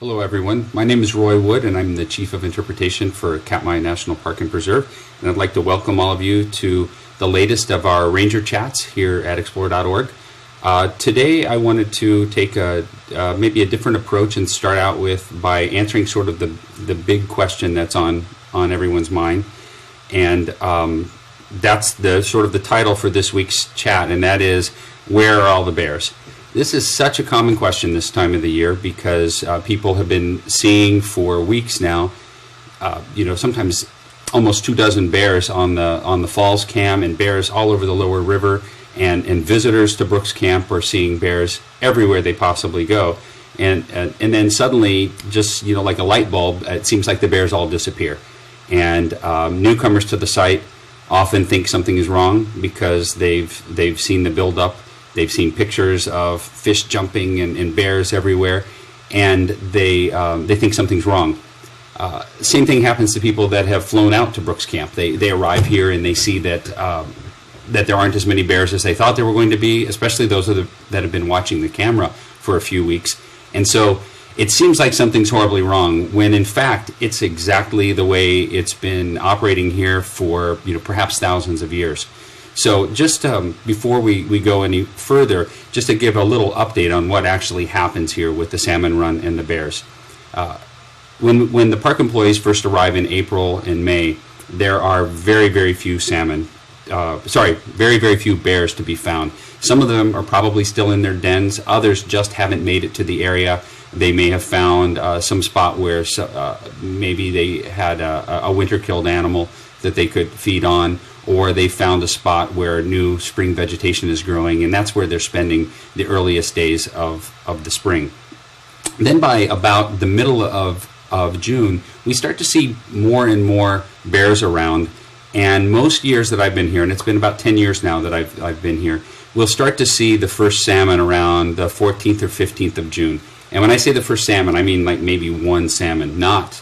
Hello everyone, my name is Roy Wood and I'm the Chief of Interpretation for Katmai National Park and Preserve, and I'd like to welcome all of you to the latest of our Ranger Chats here at explore.org. Today I wanted to take maybe a different approach and start out by answering sort of the big question that's on everyone's mind, and that's the sort of the title for this week's chat, and that is, where are all the bears? This is such a common question this time of the year because people have been seeing for weeks now, sometimes almost 24 bears on the Falls Cam, and bears all over the lower river, and visitors to Brooks Camp are seeing bears everywhere they possibly go, and then suddenly, just like a light bulb, it seems like the bears all disappear, and newcomers to the site often think something is wrong because they've seen the buildup. They've seen pictures of fish jumping and bears everywhere, and they think something's wrong. Same thing happens to people that have flown out to Brooks Camp. They arrive here and they see that there aren't as many bears as they thought there were going to be, especially those that have been watching the camera for a few weeks. And so it seems like something's horribly wrong, when in fact it's exactly the way it's been operating here for perhaps thousands of years. So just before we go any further, just to give a little update on what actually happens here with the salmon run and the bears. When the park employees first arrive in April and May, there are very, very few very few bears to be found. Some of them are probably still in their dens. Others just haven't made it to the area. They may have found some spot where maybe they had a winter-killed animal that they could feed on, or they found a spot where new spring vegetation is growing, and that's where they're spending the earliest days of the spring. Then by about the middle of June, we start to see more and more bears around, and most years that I've been here, and it's been about 10 years now that I've been here, we'll start to see the first salmon around the 14th or 15th of June. And when I say the first salmon, I mean like maybe one salmon, not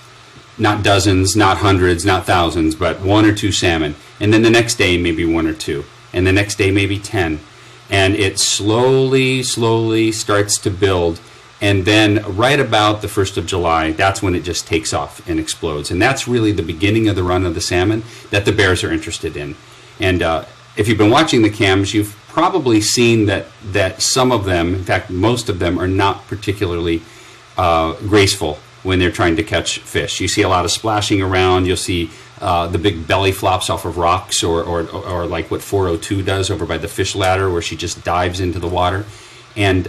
dozens, not hundreds, not thousands, but one or two salmon. And then the next day, maybe one or two. And the next day, maybe 10. And it slowly starts to build. And then right about the 1st of July, that's when it just takes off and explodes. And that's really the beginning of the run of the salmon that the bears are interested in. And if you've been watching the cams, you've probably seen that some of them, in fact, most of them, are not particularly graceful when they're trying to catch fish. You see a lot of splashing around. You'll see the big belly flops off of rocks, or like what 402 does over by the fish ladder, where she just dives into the water. And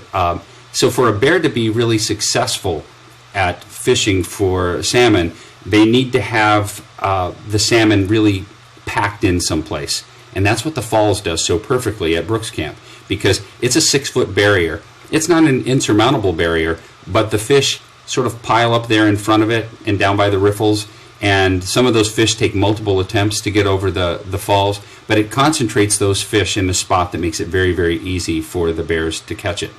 so for a bear to be really successful at fishing for salmon, they need to have the salmon really packed in someplace. And that's what the Falls does so perfectly at Brooks Camp, because it's a 6-foot barrier. It's not an insurmountable barrier, but the fish sort of pile up there in front of it and down by the riffles, and some of those fish take multiple attempts to get over the falls, but it concentrates those fish in a spot that makes it very, very easy for the bears to catch it.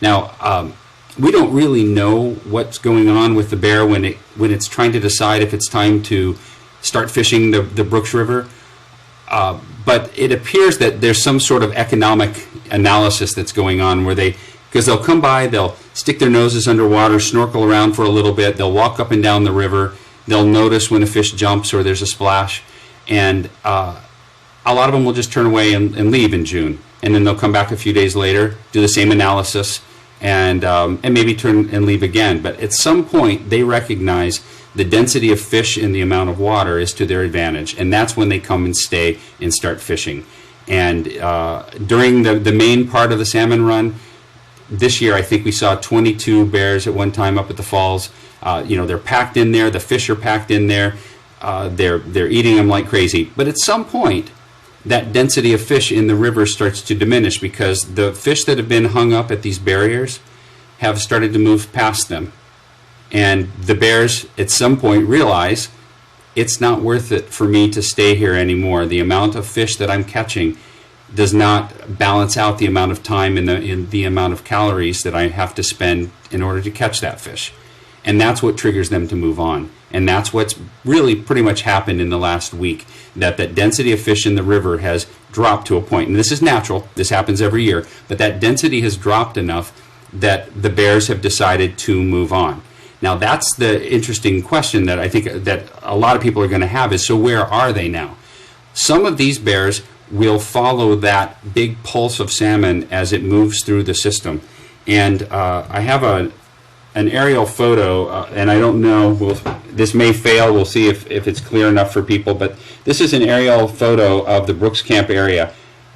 Now, we don't really know what's going on with the bear when it's trying to decide if it's time to start fishing the Brooks River, but it appears that there's some sort of economic analysis that's going on where because they'll come by, they'll stick their noses underwater, snorkel around for a little bit, they'll walk up and down the river, they'll notice when a fish jumps or there's a splash, and a lot of them will just turn away and leave in June. And then they'll come back a few days later, do the same analysis, and maybe turn and leave again. But at some point, they recognize the density of fish and the amount of water is to their advantage, and that's when they come and stay and start fishing. And during the main part of the salmon run, this year, I think we saw 22 bears at one time up at the falls. They're packed in there. The fish are packed in there. They're eating them like crazy. But at some point, that density of fish in the river starts to diminish, because the fish that have been hung up at these barriers have started to move past them. And the bears, at some point, realize it's not worth it for me to stay here anymore. The amount of fish that I'm catching does not balance out the amount of time and the amount of calories that I have to spend in order to catch that fish. And that's what triggers them to move on. And that's what's really pretty much happened in the last week, that density of fish in the river has dropped to a point. And this is natural. This happens every year. But that density has dropped enough that the bears have decided to move on. Now that's the interesting question that I think that a lot of people are going to have is, so where are they now? Some of these bears will follow that big pulse of salmon as it moves through the system. And I have an aerial photo, and I don't know, this may fail, we'll see if it's clear enough for people, but this is an aerial photo of the Brooks Camp area.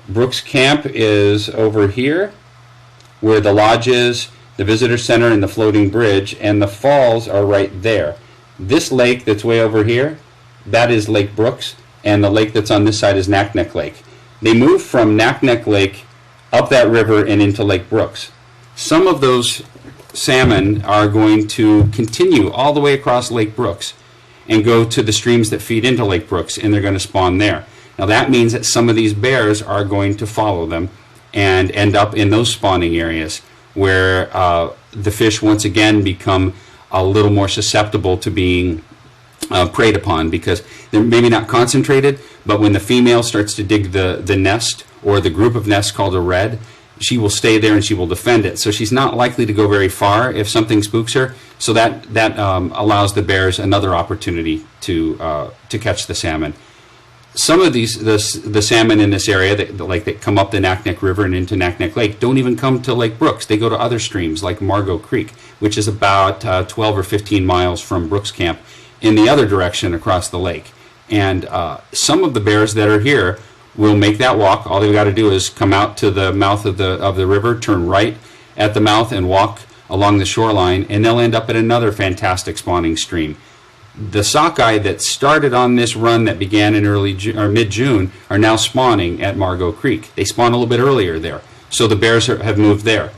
Brooks Camp is over here, where the lodge is, the visitor center, and the floating bridge, and the falls are right there. This lake that's way over here, that is Lake Brooks, and the lake that's on this side is Naknek Lake. They move from Naknek Lake up that river and into Lake Brooks. Some of those salmon are going to continue all the way across Lake Brooks and go to the streams that feed into Lake Brooks, and they're going to spawn there. Now that means that some of these bears are going to follow them and end up in those spawning areas where the fish once again become a little more susceptible to being preyed upon, because they're maybe not concentrated, but when the female starts to dig the nest or the group of nests called a redd, she will stay there and she will defend it. So she's not likely to go very far if something spooks her. So that allows the bears another opportunity to catch the salmon. Some of the salmon in this area that come up the Naknek River and into Naknek Lake don't even come to Lake Brooks. They go to other streams like Margot Creek, which is about 12 or 15 miles from Brooks Camp in the other direction across the lake. And some of the bears that are here will make that walk. All they've got to do is come out to the mouth of the river, turn right at the mouth, and walk along the shoreline, and they'll end up at another fantastic spawning stream. The sockeye that started on this run that began in mid-June are now spawning at Margot Creek. They spawn a little bit earlier there, so the bears have moved there.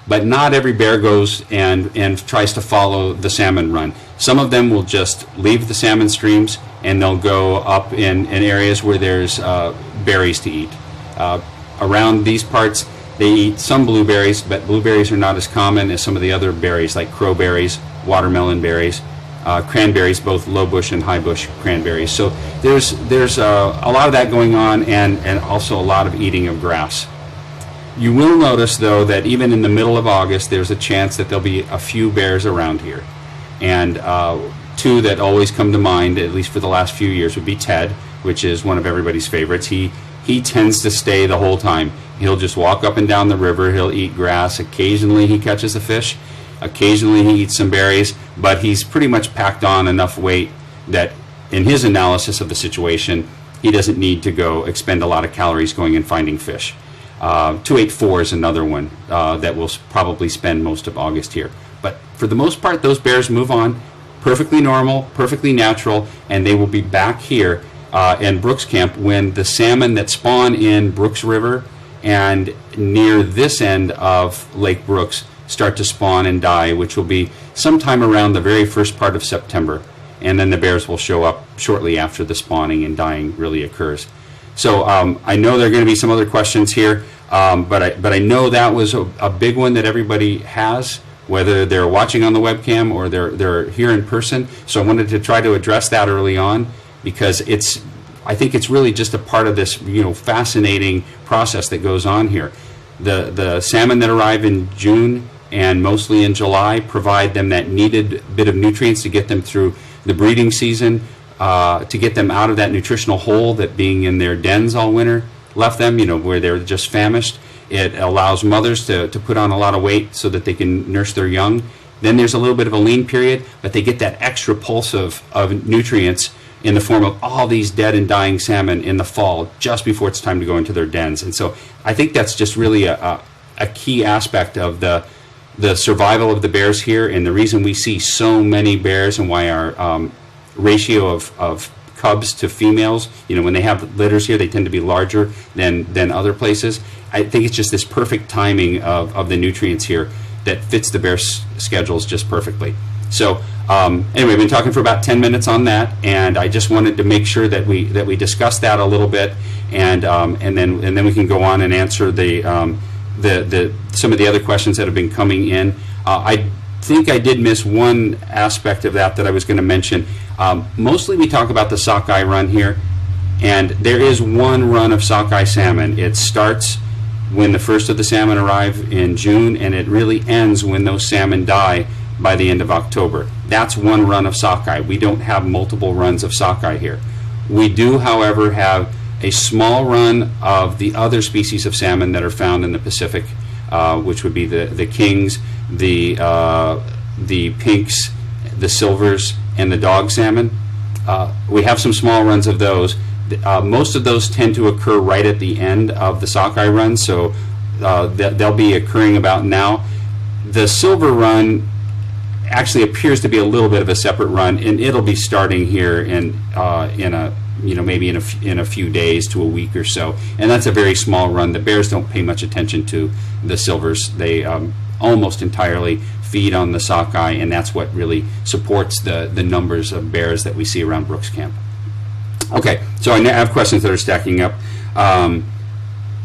But not every bear goes and tries to follow the salmon run. Some of them will just leave the salmon streams and they'll go up in areas where there's berries to eat. Around these parts, they eat some blueberries, but blueberries are not as common as some of the other berries like crowberries, watermelon berries, cranberries, both low bush and high bush cranberries. So there's a lot of that going on, and also a lot of eating of grass. You will notice, though, that even in the middle of August, there's a chance that there'll be a few bears around here. And two that always come to mind, at least for the last few years, would be Ted, which is one of everybody's favorites. He tends to stay the whole time. He'll just walk up and down the river. He'll eat grass. Occasionally he catches a fish. Occasionally he eats some berries. But he's pretty much packed on enough weight that in his analysis of the situation, he doesn't need to go expend a lot of calories going and finding fish. 284 is another one that will probably spend most of August here. But for the most part, those bears move on, perfectly normal, perfectly natural, and they will be back here in Brooks Camp when the salmon that spawn in Brooks River and near this end of Lake Brooks start to spawn and die, which will be sometime around the very first part of September. And then the bears will show up shortly after the spawning and dying really occurs. So I know there are going to be some other questions here, but I know that was a big one that everybody has, whether they're watching on the webcam or they're here in person. So I wanted to try to address that early on, because I think it's really just a part of this fascinating process that goes on here. The salmon that arrive in June and mostly in July provide them that needed bit of nutrients to get them through the breeding season, to get them out of that nutritional hole that being in their dens all winter left them, where they're just famished. It allows mothers to put on a lot of weight so that they can nurse their young. Then there's a little bit of a lean period, but they get that extra pulse of nutrients in the form of all these dead and dying salmon in the fall, just before it's time to go into their dens. And so I think that's just really a key aspect of the survival of the bears here, and the reason we see so many bears and why our ratio of cubs to females, when they have litters here, they tend to be larger than other places. I think it's just this perfect timing of the nutrients here that fits the bear schedules just perfectly. So anyway, we've been talking for about 10 minutes on that, and I just wanted to make sure that we discuss that a little bit, and then we can go on and answer some of the other questions that have been coming in. I think I did miss one aspect of that I was going to mention. Mostly we talk about the sockeye run here, and there is one run of sockeye salmon. It starts when the first of the salmon arrive in June, and it really ends when those salmon die by the end of October. That's one run of sockeye. We don't have multiple runs of sockeye here. We do, however, have a small run of the other species of salmon that are found in the Pacific, which would be the kings, the pinks, the silvers, and the dog salmon. We have some small runs of those. Most of those tend to occur right at the end of the sockeye run, so they'll be occurring about now. The silver run actually appears to be a little bit of a separate run, and it'll be starting here in maybe in a few days to a week or so, and that's a very small run. The bears don't pay much attention to the silvers. They almost entirely feed on the sockeye, and that's what really supports the numbers of bears that we see around Brooks Camp. Okay, so I have questions that are stacking up.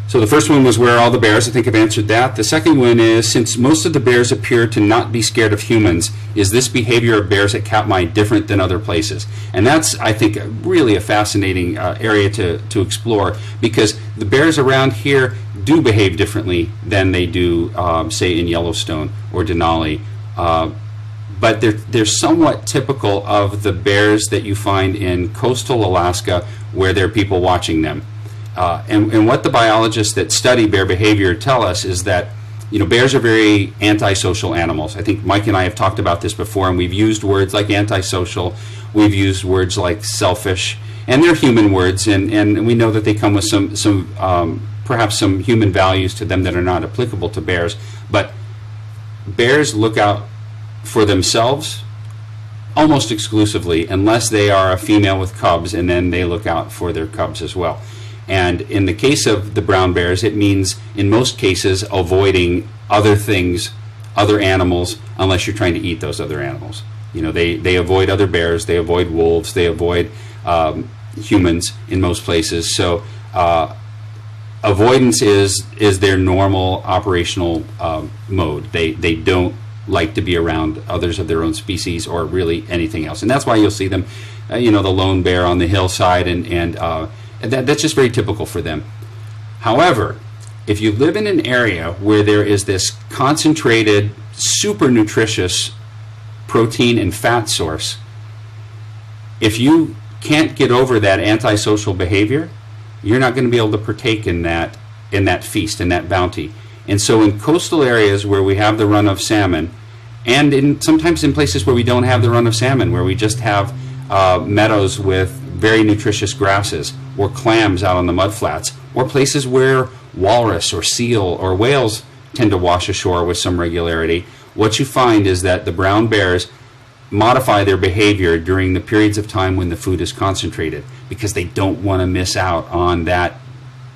So the first one was, where are all the bears? I think I've answered that. The second one is, since most of the bears appear to not be scared of humans, is this behavior of bears at Katmai different than other places? And that's, I think, really a fascinating area to explore, because the bears around here do behave differently than they do, say, in Yellowstone or Denali. But they're somewhat typical of the bears that you find in coastal Alaska, where there are people watching them. And what the biologists that study bear behavior tell us is that, bears are very antisocial animals. I think Mike and I have talked about this before, and we've used words like antisocial, we've used words like selfish, and they're human words, and we know that they come with perhaps some human values to them that are not applicable to bears. But bears look out for themselves almost exclusively, unless they are a female with cubs, and then they look out for their cubs as well. And in the case of the brown bears, it means, in most cases, avoiding other things, other animals, unless you're trying to eat those other animals. They avoid other bears, they avoid wolves, they avoid humans in most places. So avoidance is their normal operational mode. They don't like to be around others of their own species or really anything else. And that's why you'll see them, the lone bear on the hillside, and that's just very typical for them. However, if you live in an area where there is this concentrated, super nutritious protein and fat source, if you can't get over that antisocial behavior, you're not going to be able to partake in that feast, in that bounty. And so in coastal areas where we have the run of salmon, and sometimes in places where we don't have the run of salmon, where we just have meadows with very nutritious grasses, or clams out on the mudflats, or places where walrus or seal or whales tend to wash ashore with some regularity, what you find is that the brown bears modify their behavior during the periods of time when the food is concentrated, because they don't want to miss out on that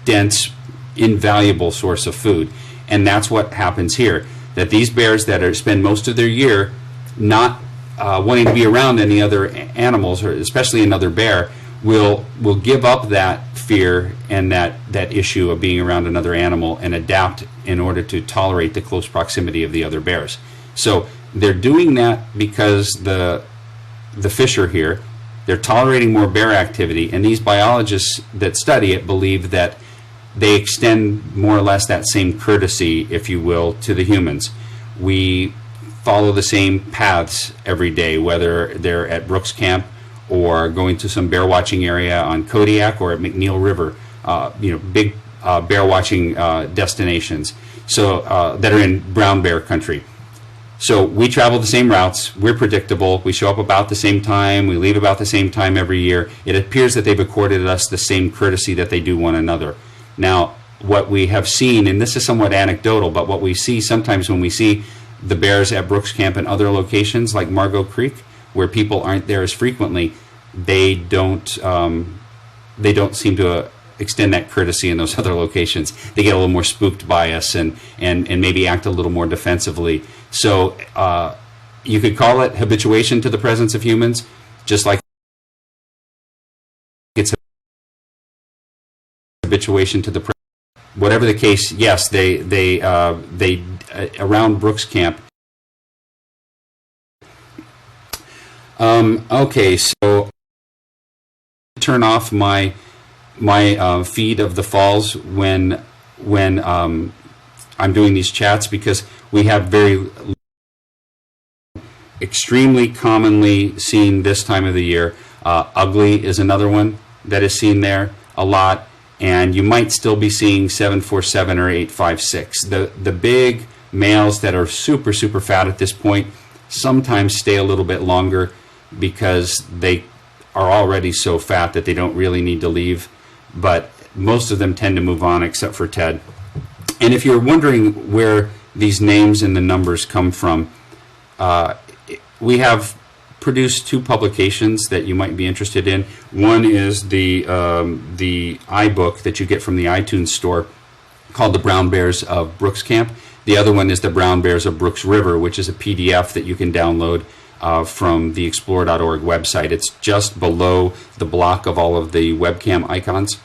dense, invaluable source of food. And that's what happens here, that these bears that spend most of their year not wanting to be around any other animals, or especially another bear, will give up that fear and that issue of being around another animal and adapt in order to tolerate the close proximity of the other bears. So they're doing that because the fish are here. They're tolerating more bear activity, and these biologists that study it believe that they extend more or less that same courtesy, if you will, to the humans. We follow the same paths every day, whether they're at Brooks Camp or going to some bear watching area on Kodiak or at McNeil River, big bear watching destinations, so that are in brown bear country. So we travel the same routes, we're predictable, we show up about the same time, we leave about the same time every year. It appears that they've accorded us the same courtesy that they do one another. Now, what we have seen, and this is somewhat anecdotal, but what we see sometimes when we see the bears at Brooks Camp and other locations like Margot Creek, where people aren't there as frequently, they don't seem to extend that courtesy in those other locations. They get a little more spooked by us and maybe act a little more defensively. So you could call it habituation to the presence of humans, just like it's habituation to the presence. Whatever the case, yes, they around Brooks Camp. Okay, so turn off my feed of the falls when I'm doing these chats, because we have very extremely commonly seen this time of the year. Ugly is another one that is seen there a lot, and you might still be seeing 747 or 856. The big males that are super, super fat at this point sometimes stay a little bit longer because they are already so fat that they don't really need to leave, but most of them tend to move on except for Ted. And if you're wondering where these names and the numbers come from, we have produced 2 publications that you might be interested in. One is the iBook that you get from the iTunes store called The Brown Bears of Brooks Camp. The other one is The Brown Bears of Brooks River, which is a PDF that you can download from the explore.org website. It's just below the block of all of the webcam icons.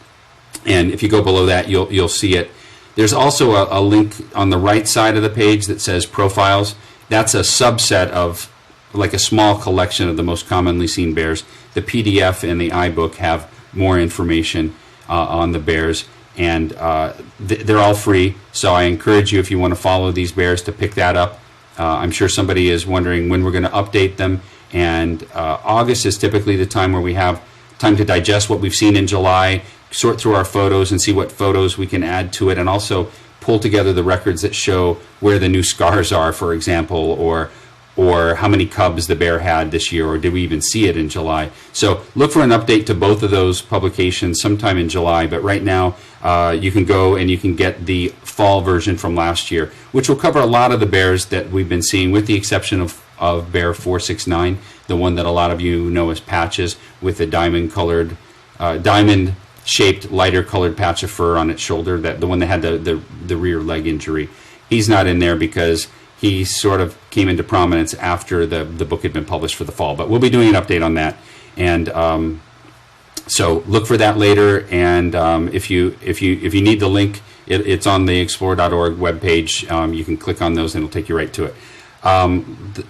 And if you go below that, you'll see it. There's also a link on the right side of the page that says Profiles. That's a subset of, like, a small collection of the most commonly seen bears. The PDF and the iBook have more information on the bears, and they're all free. So I encourage you, if you want to follow these bears, to pick that up. I'm sure somebody is wondering when we're going to update them, and August is typically the time where we have time to digest what we've seen in July, sort through our photos and see what photos we can add to it, and also pull together the records that show where the new scars are, for example, or how many cubs the bear had this year, or did we even see it in July. So look for an update to both of those publications sometime in July, but right now you can go and you can get the fall version from last year, which will cover a lot of the bears that we've been seeing, with the exception of bear 469, the one that a lot of you know as Patches, with the diamond-colored, diamond-shaped, lighter-colored patch of fur on its shoulder, the one that had the rear leg injury. He's not in there because he sort of came into prominence after the book had been published for the fall. But we'll be doing an update on that, and so look for that later. And if you need the link, it's on the explore.org webpage. You can click on those, and it'll take you right to it.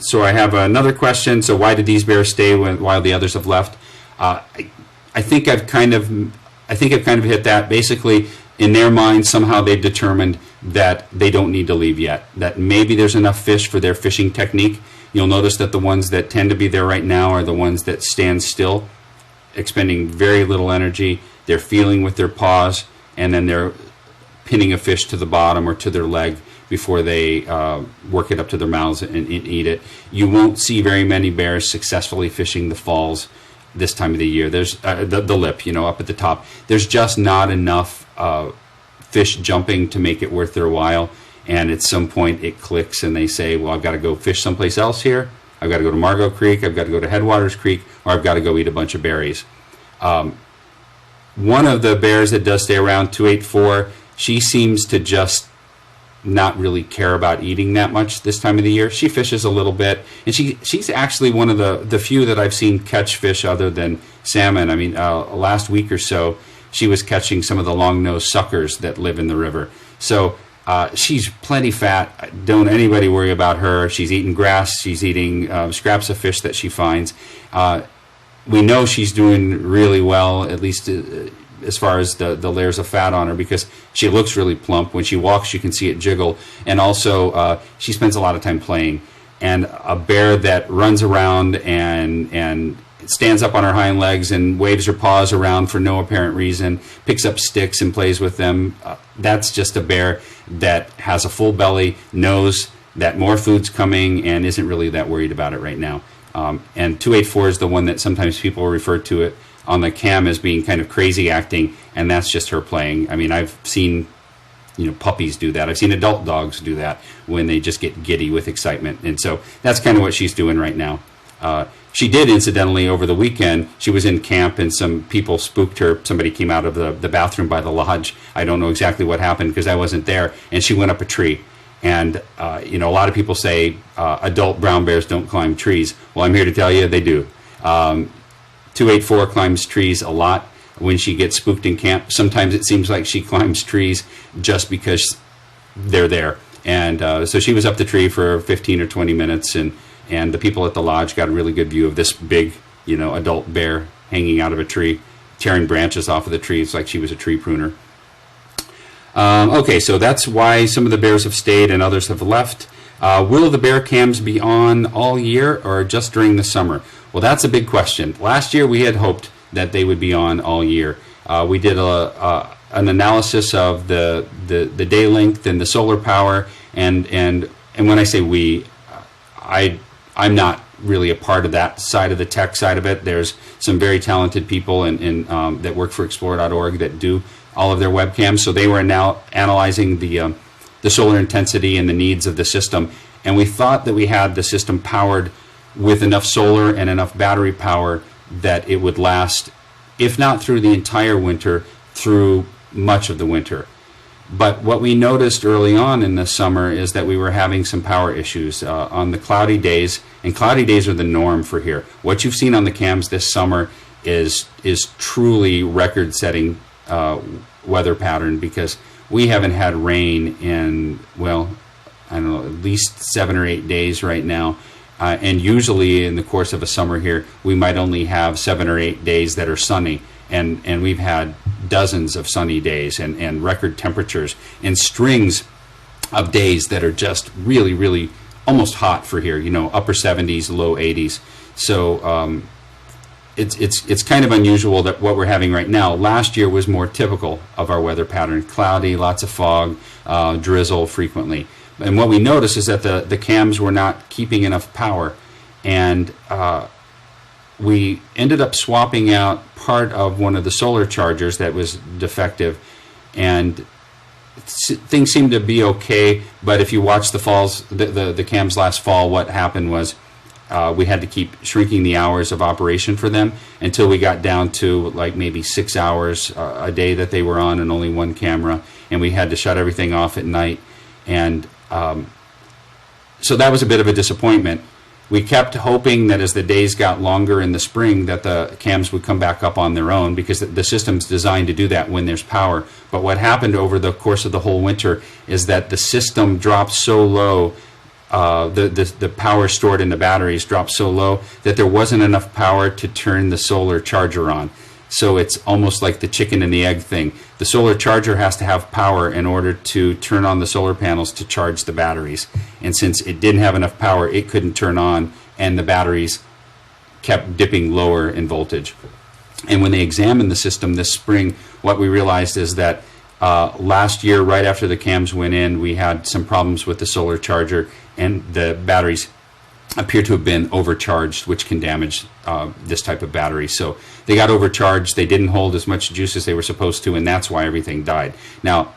So I have another question. So why did these bears stay while the others have left? I think I've kind of hit that. Basically, in their minds, somehow they've determined that they don't need to leave yet, that maybe there's enough fish for their fishing technique. You'll notice that the ones that tend to be there right now are the ones that stand still, expending very little energy. They're feeling with their paws, and then they're pinning a fish to the bottom or to their leg before they work it up to their mouths and eat it. You won't see very many bears successfully fishing the falls this time of the year. There's the lip, up at the top. There's just not enough fish jumping to make it worth their while, and at some point it clicks and they say, well, I've got to go fish someplace else here. I've got to go to Margot Creek, I've got to go to Headwaters Creek, or I've got to go eat a bunch of berries. One of the bears that does stay around, 284, she seems to just not really care about eating that much this time of the year. She fishes a little bit, and she's actually one of the few that I've seen catch fish other than salmon. I mean, last week or so, she was catching some of the long-nosed suckers that live in the river. So she's plenty fat. Don't anybody worry about her. She's eating grass. She's eating scraps of fish that she finds. We know she's doing really well, at least as far as the layers of fat on her, because she looks really plump. When she walks, you can see it jiggle. And also, she spends a lot of time playing. And a bear that runs around and stands up on her hind legs and waves her paws around for no apparent reason, picks up sticks and plays with them, that's just a bear that has a full belly, knows that more food's coming, and isn't really that worried about it right now. And 284 is the one that sometimes people refer to it on the cam as being kind of crazy acting, and that's just her playing. I mean, I've seen puppies do that. I've seen adult dogs do that when they just get giddy with excitement. And so that's kind of what she's doing right now. She did, incidentally, over the weekend, she was in camp and some people spooked her. Somebody came out of the bathroom by the lodge. I don't know exactly what happened because I wasn't there. And she went up a tree. And, a lot of people say adult brown bears don't climb trees. Well, I'm here to tell you they do. 284 climbs trees a lot when she gets spooked in camp. Sometimes it seems like she climbs trees just because they're there. And so she was up the tree for 15 or 20 minutes, and the people at the lodge got a really good view of this big, adult bear hanging out of a tree, tearing branches off of the tree. It's like she was a tree pruner. Okay, so that's why some of the bears have stayed and others have left. Will the bear cams be on all year or just during the summer? Well, that's a big question. Last year we had hoped that they would be on all year. We did an analysis of the day length and the solar power, and when I say we, I'm not really a part of that side of the tech side of it. There's some very talented people that work for Explore.org that do all of their webcams. So they were now analyzing the solar intensity and the needs of the system, and we thought that we had the system powered with enough solar and enough battery power that it would last, if not through the entire winter, through much of the winter. But what we noticed early on in the summer is that we were having some power issues on the cloudy days, and cloudy days are the norm for here. What you've seen on the cams this summer is truly record-setting weather pattern, because we haven't had rain in, well, I don't know, at least 7 or 8 days right now. And usually in the course of a summer here, we might only have 7 or 8 days that are sunny. And we've had dozens of sunny days and record temperatures and strings of days that are just really, really almost hot for here, upper 70s, low 80s. So it's kind of unusual that what we're having right now. Last year was more typical of our weather pattern: cloudy, lots of fog, drizzle frequently. And what we noticed is that the cams were not keeping enough power, and we ended up swapping out part of one of the solar chargers that was defective, and things seemed to be okay. But if you watch the cams last fall, what happened was we had to keep shrinking the hours of operation for them until we got down to like maybe 6 hours a day that they were on, and only one camera, and we had to shut everything off at night. And so that was a bit of a disappointment. We kept hoping that as the days got longer in the spring that the cams would come back up on their own, because the system's designed to do that when there's power. But what happened over the course of the whole winter is that the system dropped so low, the power stored in the batteries dropped so low that there wasn't enough power to turn the solar charger on. So it's almost like the chicken and the egg thing. The solar charger has to have power in order to turn on the solar panels to charge the batteries. And since it didn't have enough power, it couldn't turn on, and the batteries kept dipping lower in voltage. And when they examined the system this spring, what we realized is that last year, right after the cams went in, we had some problems with the solar charger, and the batteries appear to have been overcharged, which can damage this type of battery. So they got overcharged, they didn't hold as much juice as they were supposed to, and that's why everything died. Now,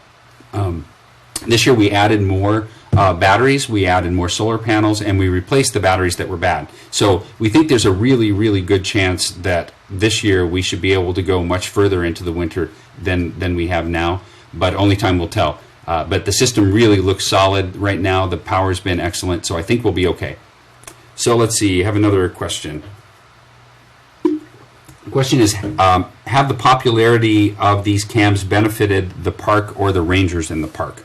this year we added more batteries, we added more solar panels, and we replaced the batteries that were bad. So we think there's a really, really good chance that this year we should be able to go much further into the winter than we have now, but only time will tell. But the system really looks solid right now. The power's been excellent, so I think we'll be okay. So let's see, I have another question. The question is, have the popularity of these cams benefited the park or the rangers in the park?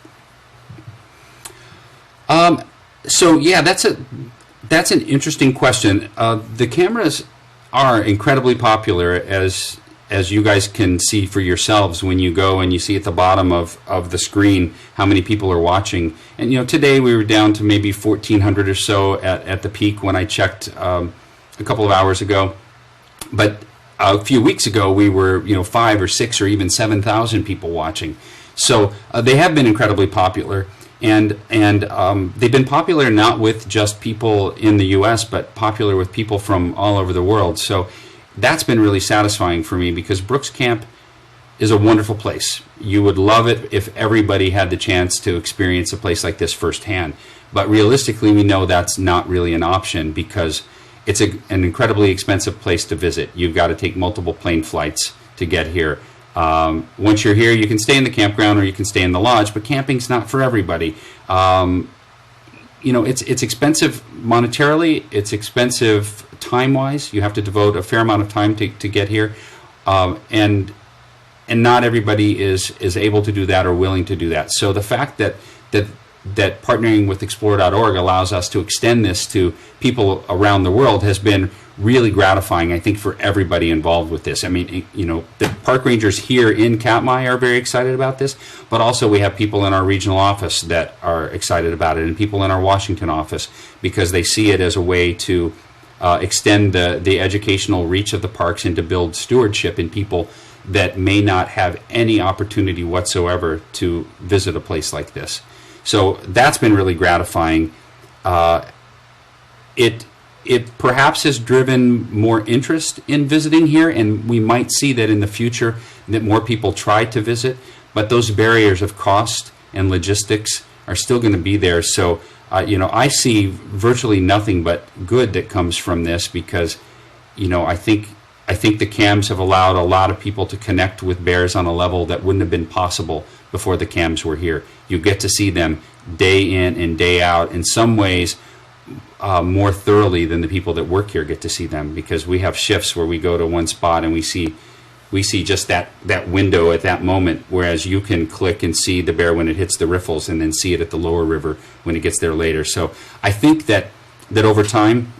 So yeah, that's an interesting question. The cameras are incredibly popular, as you guys can see for yourselves when you go and you see at the bottom of the screen how many people are watching. And today we were down to maybe 1,400 or so at the peak when I checked a couple of hours ago. But a few weeks ago we were 5 or 6 or even 7,000 people watching. So they have been incredibly popular, and they've been popular not with just people in the U.S., but popular with people from all over the world. So that's been really satisfying for me, because Brooks Camp is a wonderful place. You would love it if everybody had the chance to experience a place like this firsthand. But realistically, we know that's not really an option, because it's an incredibly expensive place to visit. You've got to take multiple plane flights to get here. Once you're here, you can stay in the campground or you can stay in the lodge, but camping's not for everybody. It's expensive monetarily, it's expensive time-wise. You have to devote a fair amount of time to get here, and not everybody is able to do that or willing to do that. So the fact that that partnering with Explore.org allows us to extend this to people around the world has been really gratifying, I think, for everybody involved with this. I mean, you know, the park rangers here in Katmai are very excited about this, but also we have people in our regional office that are excited about it, and people in our Washington office, because they see it as a way to extend the educational reach of the parks and to build stewardship in people that may not have any opportunity whatsoever to visit a place like this. So that's been really gratifying. It perhaps has driven more interest in visiting here, and we might see that in the future that more people try to visit, but those barriers of cost and logistics are still going to be there. So, you know, I see virtually nothing but good that comes from this, because, you know, I think the cams have allowed a lot of people to connect with bears on a level that wouldn't have been possible before the cams were here. You get to see them day in and day out, in some ways more thoroughly than the people that work here get to see them, because we have shifts where we go to one spot and we see just that window at that moment, whereas you can click and see the bear when it hits the riffles and then see it at the lower river when it gets there later. So I think that over time,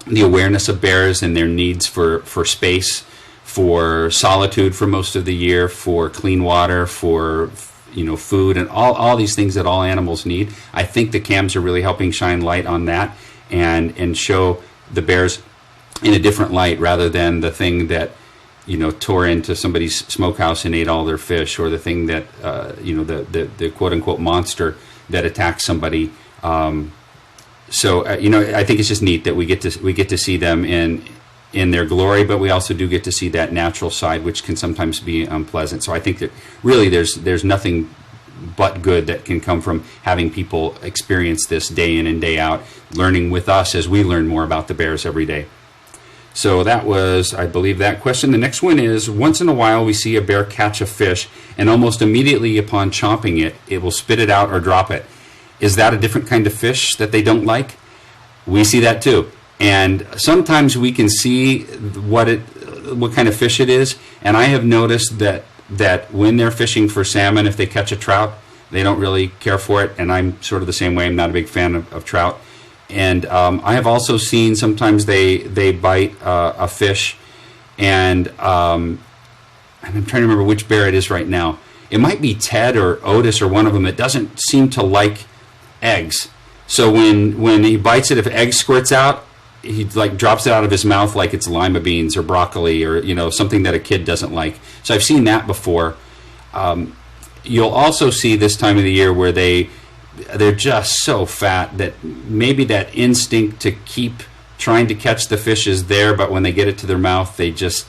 the awareness of bears and their needs for space, for solitude for most of the year, for clean water, for, you know, food, and all these things that all animals need, I think the cams are really helping shine light on that and show the bears in a different light, rather than the thing that, you know, tore into somebody's smokehouse and ate all their fish, or the thing that you know, the quote unquote monster that attacks somebody. So you know, I think it's just neat that we get to see them in their glory, but we also do get to see that natural side, which can sometimes be unpleasant. So I think that really there's nothing but good that can come from having people experience this day in and day out, learning with us as we learn more about the bears every day. So that was, I believe, that question. The next one is, once in a while we see a bear catch a fish, and almost immediately upon chomping it, it will spit it out or drop it. Is that a different kind of fish that they don't like? We see that too. And sometimes we can see what kind of fish it is. And I have noticed that when they're fishing for salmon, if they catch a trout, they don't really care for it. And I'm sort of the same way. I'm not a big fan of trout. And I have also seen sometimes they bite a fish, and I'm trying to remember which bear it is right now. It might be Ted or Otis or one of them. It doesn't seem to like eggs. So when he bites it, if egg squirts out, he like drops it out of his mouth like it's lima beans or broccoli, or, you know, something that a kid doesn't like. So I've seen that before. You'll also see this time of the year where they're just so fat that maybe that instinct to keep trying to catch the fish is there, but when they get it to their mouth, they just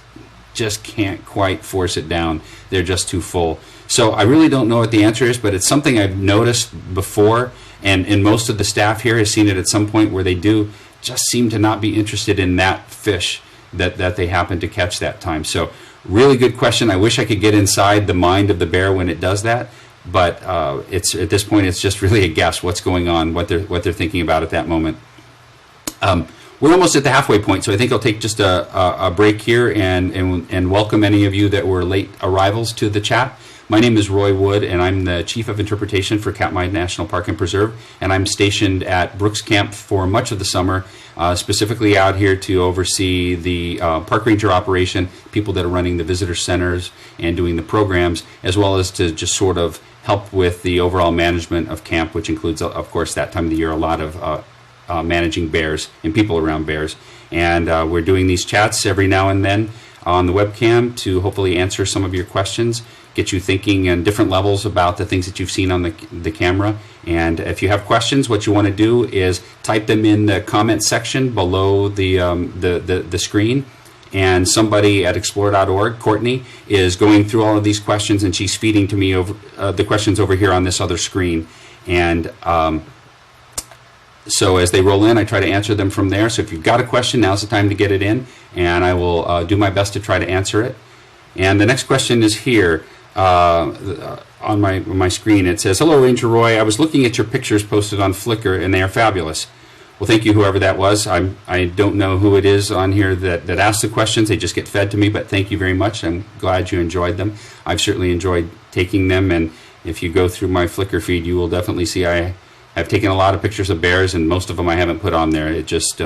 can't quite force it down. They're just too full. So I really don't know what the answer is, but it's something I've noticed before, and most of the staff here has seen it at some point, where they do just seem to not be interested in that fish that they happen to catch that time. So really good question. I wish I could get inside the mind of the bear when it does that, but it's at this point it's just really a guess what's going on, what they're thinking about at that moment. We're almost at the halfway point, so I think I'll take just a break here and welcome any of you that were late arrivals to the chat. My name is Roy Wood, and I'm the Chief of Interpretation for Katmai National Park and Preserve, and I'm stationed at Brooks Camp for much of the summer, specifically out here to oversee the park ranger operation, people that are running the visitor centers and doing the programs, as well as to just sort of help with the overall management of camp, which includes, of course, that time of the year, a lot of managing bears and people around bears. And we're doing these chats every now and then on the webcam to hopefully answer some of your questions, get you thinking on different levels about the things that you've seen on the camera. And if you have questions, what you want to do is type them in the comment section below the screen. And somebody at Explore.org, Courtney, is going through all of these questions, and she's feeding to me over the questions over here on this other screen. And so as they roll in, I try to answer them from there. So if you've got a question, now's the time to get it in, and I will do my best to try to answer it. And the next question is here on my screen. It says, "Hello, Ranger Roy. I was looking at your pictures posted on Flickr, and they are fabulous." Well, thank you, whoever that was. I don't know who it is on here that asked the questions. They just get fed to me, but thank you very much. I'm glad you enjoyed them. I've certainly enjoyed taking them, and if you go through my Flickr feed, you will definitely see I I've taken a lot of pictures of bears, and most of them I haven't put on there. It just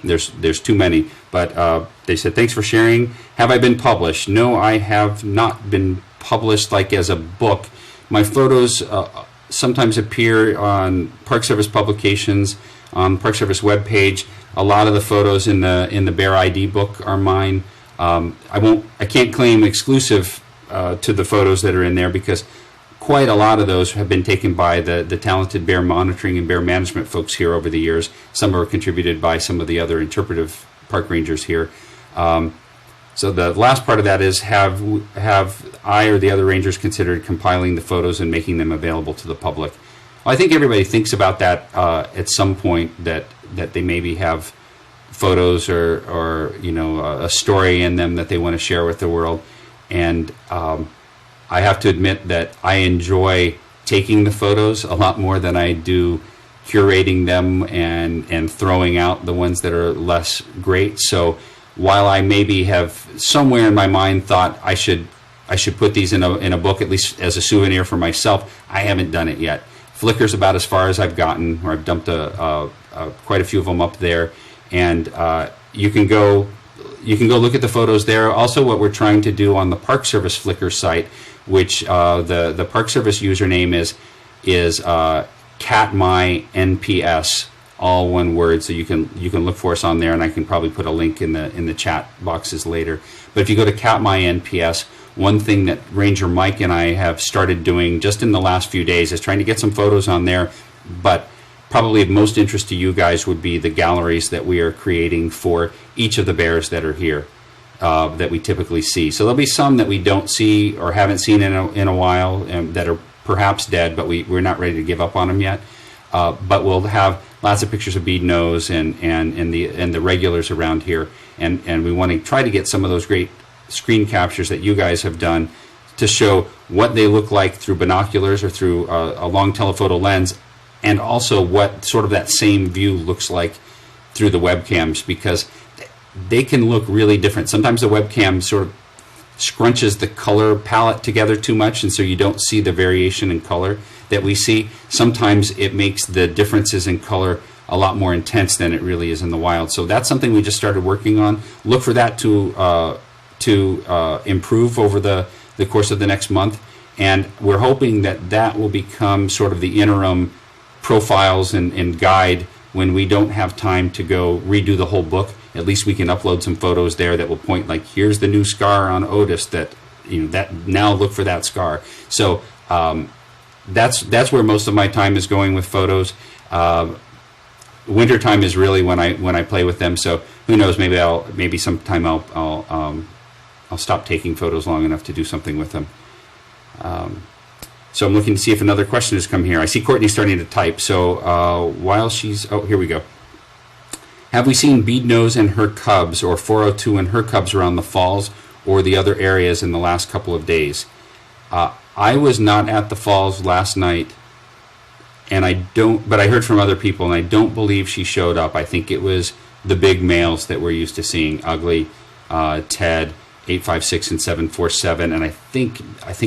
there's too many. But they said, thanks for sharing. Have I been published? No, I have not been published like as a book. My photos sometimes appear on Park Service publications, on Park Service webpage. A lot of the photos in the Bear ID book are mine. I can't claim exclusive to the photos that are in there, because quite a lot of those have been taken by the talented bear monitoring and bear management folks here over the years. Some are contributed by some of the other interpretive park rangers here. So the last part of that is, have I or the other rangers considered compiling the photos and making them available to the public? Well, I think everybody thinks about that at some point, that they maybe have photos or a story in them that they want to share with the world. And I have to admit that I enjoy taking the photos a lot more than I do curating them and throwing out the ones that are less great. So while I maybe have somewhere in my mind thought I should put these in a book, at least as a souvenir for myself, I haven't done it yet. Flickr's about as far as I've gotten, or I've dumped quite a few of them up there, and you can go look at the photos there. Also, what we're trying to do on the Park Service Flickr site, which the Park Service username is Katmai NPS, all one word. So you can look for us on there, and I can probably put a link in the chat boxes later. But if you go to Katmai NPS, one thing that Ranger Mike and I have started doing just in the last few days is trying to get some photos on there. But probably of most interest to you guys would be the galleries that we are creating for each of the bears that are here, that we typically see. So there'll be some that we don't see or haven't seen in a while, that are perhaps dead, but we're not ready to give up on them yet. But we'll have lots of pictures of bead nose and the regulars around here, and we want to try to get some of those great screen captures that you guys have done to show what they look like through binoculars or through a long telephoto lens, and also what sort of that same view looks like through the webcams, because they can look really different. Sometimes the webcam sort of scrunches the color palette together too much, and so you don't see the variation in color that we see. Sometimes it makes the differences in color a lot more intense than it really is in the wild. So that's something we just started working on. Look for that to improve over the course of the next month, and we're hoping that will become sort of the interim profiles and guide when we don't have time to go redo the whole book. At least we can upload some photos there that will point, like, here's the new scar on Otis, that now look for that scar. So that's where most of my time is going with photos. Wintertime is really when I play with them. So who knows? Maybe sometime I'll stop taking photos long enough to do something with them. So I'm looking to see if another question has come here. I see Courtney starting to type. So while she's... Oh, here we go. Have we seen bead nose and her cubs, or 402 and her cubs, around the falls or the other areas in the last couple of days? I was not at the falls last night, and but I heard from other people, and I don't believe she showed up. I think it was the big males that we're used to seeing: Ugly, Ted, 856 and 747, and I think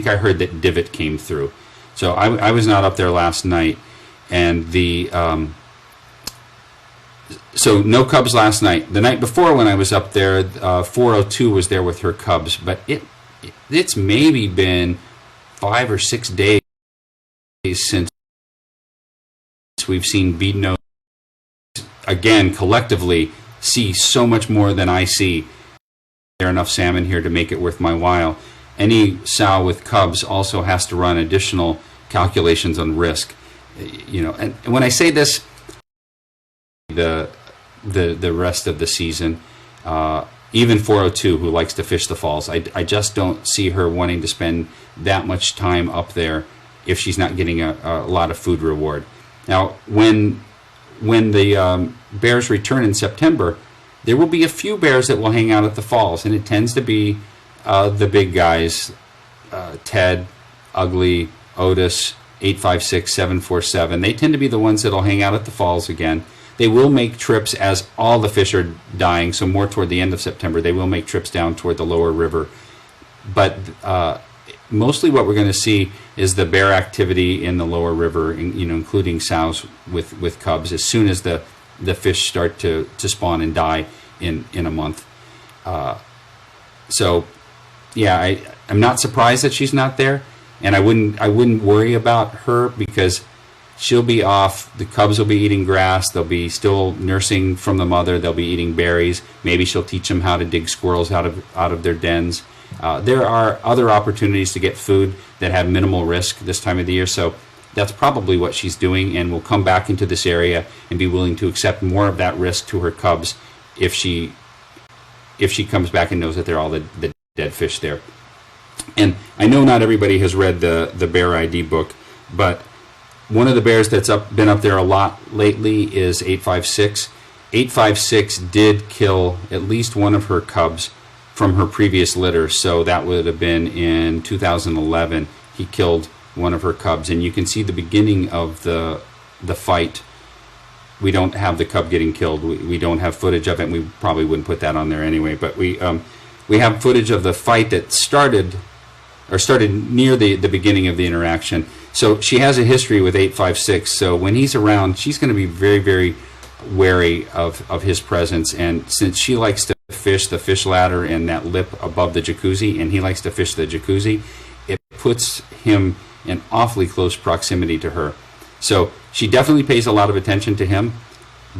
I heard that Divot came through. So I was not up there last night, and so no cubs last night. The night before, when I was up there, 402 was there with her cubs, but it's maybe been 5 or 6 days since we've seen bead nose again collectively see so much more than I see. There are enough salmon here to make it worth my while. Any sow with cubs also has to run additional calculations on risk. And when I say this, the rest of the season, even 402, who likes to fish the falls, I just don't see her wanting to spend that much time up there if she's not getting a lot of food reward. Now, when the bears return in September, there will be a few bears that will hang out at the falls, and it tends to be the big guys, Ted, Ugly, Otis, 856, 747. They tend to be the ones that will hang out at the falls again. They will make trips as all the fish are dying, so more toward the end of September, they will make trips down toward the lower river. But mostly what we're going to see is the bear activity in the lower river, including sows with cubs, as soon as the fish start to spawn and die in a month. So, yeah, I'm not surprised that she's not there, and I wouldn't worry about her, because she'll be off. The cubs will be eating grass. They'll be still nursing from the mother. They'll be eating berries. Maybe she'll teach them how to dig squirrels out of their dens. There are other opportunities to get food that have minimal risk this time of the year, so that's probably what she's doing, and will come back into this area and be willing to accept more of that risk to her cubs if she comes back and knows that they're all the dead fish there. And I know not everybody has read the Bear ID book, but one of the bears that's been up there a lot lately is 856. 856 did kill at least one of her cubs from her previous litter, so that would have been in 2011. He killed one of her cubs, and you can see the beginning of the fight. We don't have the cub getting killed. We don't have footage of it, and we probably wouldn't put that on there anyway, but we have footage of the fight that started near the beginning of the interaction. So she has a history with 856, so when he's around, she's going to be very, very wary of his presence. And since she likes to fish the fish ladder and that lip above the jacuzzi, and he likes to fish the jacuzzi, it puts him in awfully close proximity to her. So she definitely pays a lot of attention to him,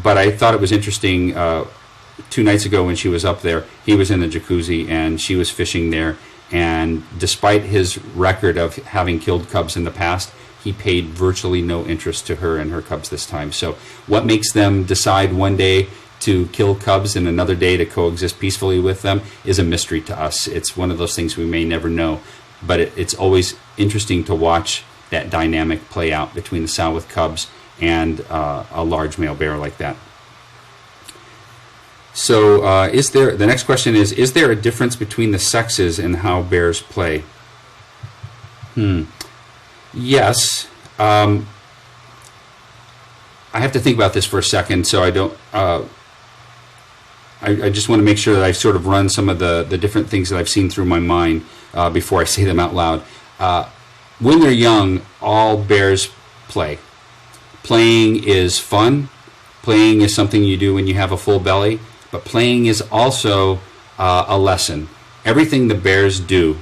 but I thought it was interesting, 2 nights ago when she was up there, he was in the jacuzzi and she was fishing there, and despite his record of having killed cubs in the past, he paid virtually no interest to her and her cubs this time. So what makes them decide one day to kill cubs and another day to coexist peacefully with them is a mystery to us. It's one of those things we may never know, but it's always interesting to watch that dynamic play out between the sow with cubs and a large male bear like that. So the next question is there a difference between the sexes in how bears play? Yes. I have to think about this for a second, so I don't... I just want to make sure that I sort of run some of the different things that I've seen through my mind before I say them out loud. When they're young, all bears play. Playing is fun. Playing is something you do when you have a full belly. But playing is also a lesson. Everything the bears do,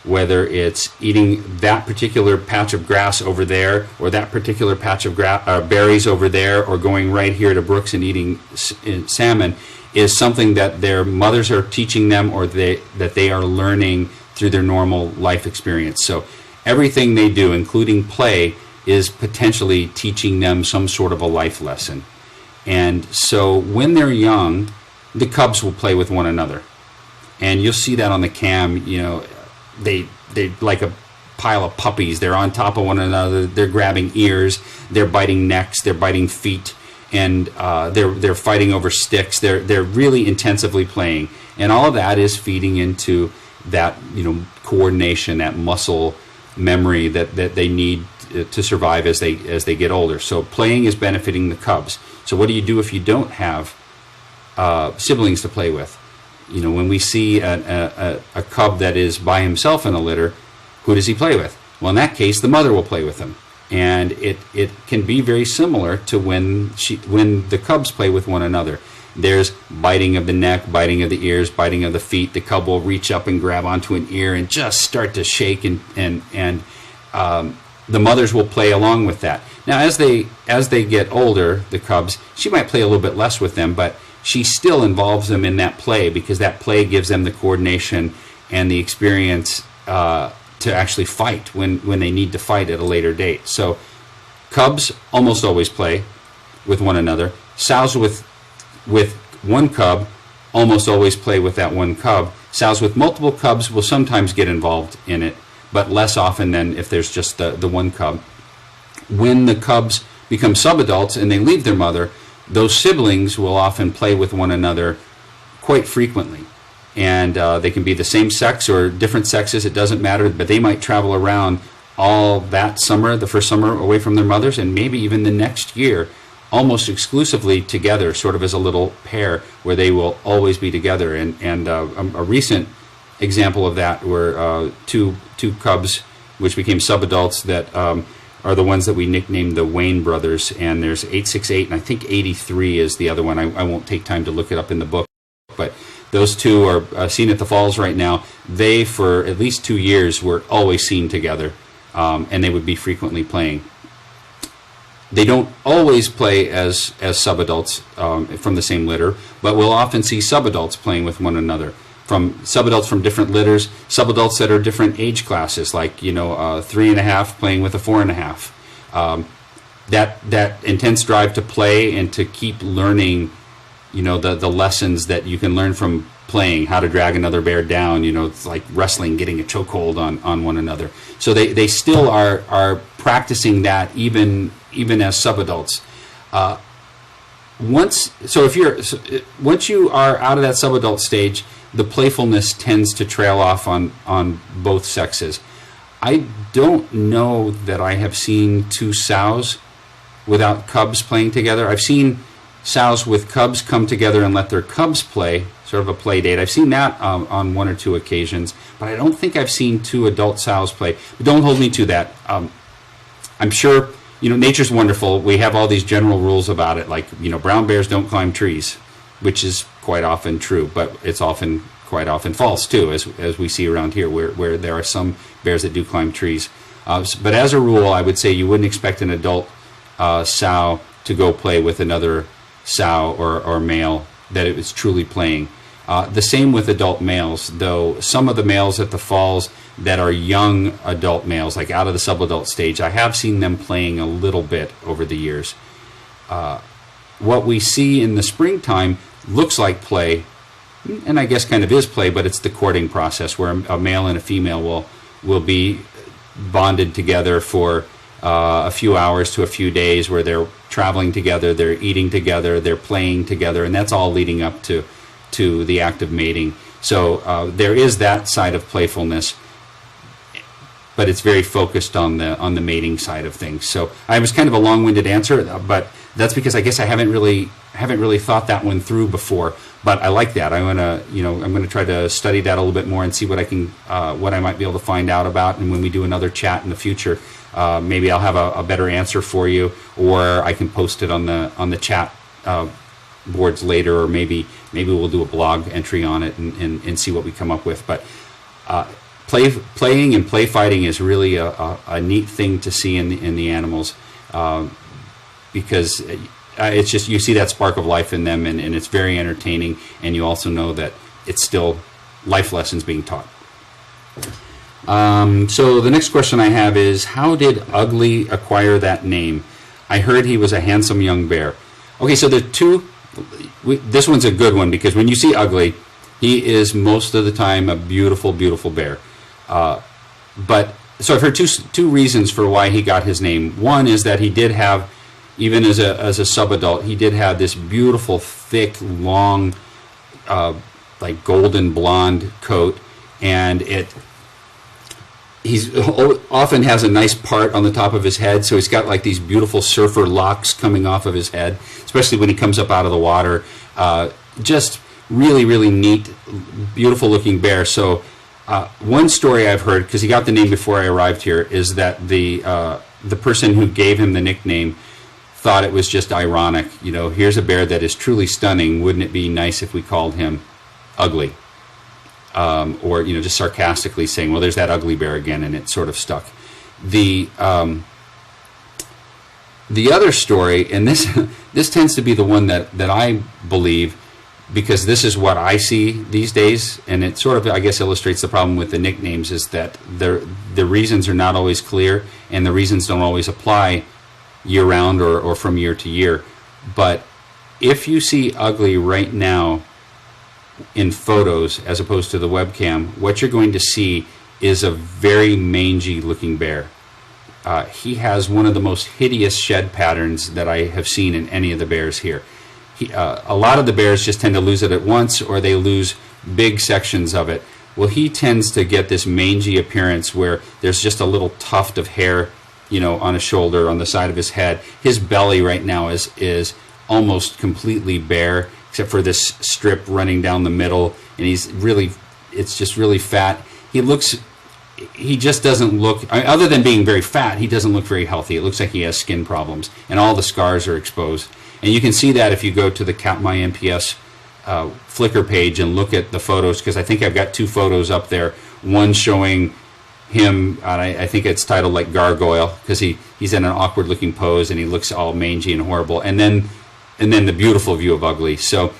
whether it's eating that particular patch of grass over there, or that particular patch of berries over there, or going right here to Brooks and eating salmon, is something that their mothers are teaching them, or that they are learning through their normal life experience. So everything they do, including play, is potentially teaching them some sort of a life lesson. And so when they're young, the cubs will play with one another. And you'll see that on the cam. They're like a pile of puppies. They're on top of one another. They're grabbing ears. They're biting necks. They're biting feet. And they're fighting over sticks. They're really intensively playing. And all of that is feeding into that coordination, that muscle memory that they need to survive as they get older. So playing is benefiting the cubs. So what do you do if you don't have siblings to play with? When we see a cub that is by himself in a litter, who does he play with? Well, in that case, the mother will play with him. And it can be very similar to when the cubs play with one another. There's biting of the neck, biting of the ears, biting of the feet. The cub will reach up and grab onto an ear and just start to shake, and the mothers will play along with that. Now, as they get older, the cubs, she might play a little bit less with them, but she still involves them in that play, because that play gives them the coordination and the experience to actually fight when they need to fight at a later date. So cubs almost always play with one another. Sows with one cub almost always play with that one cub. Sows with multiple cubs will sometimes get involved in it, but less often than if there's just the one cub. When the cubs become subadults and they leave their mother, those siblings will often play with one another quite frequently. And they can be the same sex or different sexes, it doesn't matter, but they might travel around all that summer, the first summer, away from their mothers, and maybe even the next year, almost exclusively together, sort of as a little pair, where they will always be together. And a recent example of that were two cubs, which became subadults, that are the ones that we nicknamed the Wayne brothers. And there's 868, and I think 83 is the other one. I won't take time to look it up in the book, but those two are seen at the falls right now. They, for at least 2 years, were always seen together, and they would be frequently playing. They don't always play as subadults from the same litter, but we'll often see subadults playing with one another. From subadults from different litters, subadults that are different age classes, like 3.5 playing with a 4.5. That intense drive to play and to keep learning, the lessons that you can learn from playing, how to drag another bear down. It's like wrestling, getting a chokehold on one another. So they still are practicing that even as subadults. Once you are out of that subadult stage, the playfulness tends to trail off on both sexes. I don't know that I have seen two sows without cubs playing together. I've seen sows with cubs come together and let their cubs play, sort of a play date. I've seen that on 1 or 2 occasions, but I don't think I've seen two adult sows play. But don't hold me to that. I'm sure, nature's wonderful. We have all these general rules about it, like, brown bears don't climb trees, which is quite often true, but it's quite often false too, as we see around here, where there are some bears that do climb trees. But as a rule, I would say you wouldn't expect an adult sow to go play with another sow or male that it was truly playing. The same with adult males, though some of the males at the falls that are young adult males, like out of the subadult stage, I have seen them playing a little bit over the years. What we see in the springtime looks like play, and I guess kind of is play, but it's the courting process where a male and a female will be bonded together for a few hours to a few days, where they're traveling together, they're eating together, they're playing together, and that's all leading up to the act of mating. So there is that side of playfulness, but it's very focused on the mating side of things. So I was kind of a long-winded answer, but that's because I guess I haven't really thought that one through before. But I like that. I'm gonna try to study that a little bit more and see what I might be able to find out about. And when we do another chat in the future, maybe I'll have a better answer for you, or I can post it on the chat boards later, or maybe we'll do a blog entry on it and see what we come up with. But playing and play fighting is really a neat thing to see in the animals, because it's just, you see that spark of life in them, and it's very entertaining, and you also know that it's still life lessons being taught. So the next question I have is, how did Ugly acquire that name? I heard he was a handsome young bear. Okay, so the two, this one's a good one, because when you see Ugly, he is most of the time a beautiful, beautiful bear. But so I've heard two reasons for why he got his name. One is that he did have, even as a subadult, he did have this beautiful, thick, long, like golden blonde coat, and he's often has a nice part on the top of his head, so he's got like these beautiful surfer locks coming off of his head, especially when he comes up out of the water. Just really, really neat, beautiful looking bear. So one story I've heard, because he got the name before I arrived here, is that the person who gave him the nickname thought it was just ironic. Here's a bear that is truly stunning. Wouldn't it be nice if we called him Ugly? Or just sarcastically saying, well, there's that ugly bear again, and it sort of stuck. The other story, and this tends to be the one that I believe, because this is what I see these days, and it sort of, I guess, illustrates the problem with the nicknames, is that the reasons are not always clear, and the reasons don't always apply year-round or from year to year. But if you see Ugly right now in photos as opposed to the webcam, what you're going to see is a very mangy looking bear. He has one of the most hideous shed patterns that I have seen in any of the bears here. A lot of the bears just tend to lose it at once, or they lose big sections of it. Well, he tends to get this mangy appearance where there's just a little tuft of hair, on his shoulder, on the side of his head. His belly right now is almost completely bare, except for this strip running down the middle, and he's really it's just really fat. He just doesn't look, other than being very fat, he doesn't look very healthy. It looks like he has skin problems, and all the scars are exposed. And you can see that if you go to the Katmai NPS Flickr page and look at the photos, because I think I've got 2 photos up there. One showing him, I think it's titled like Gargoyle, because he's in an awkward looking pose and he looks all mangy and horrible. And then the beautiful view of ugly. So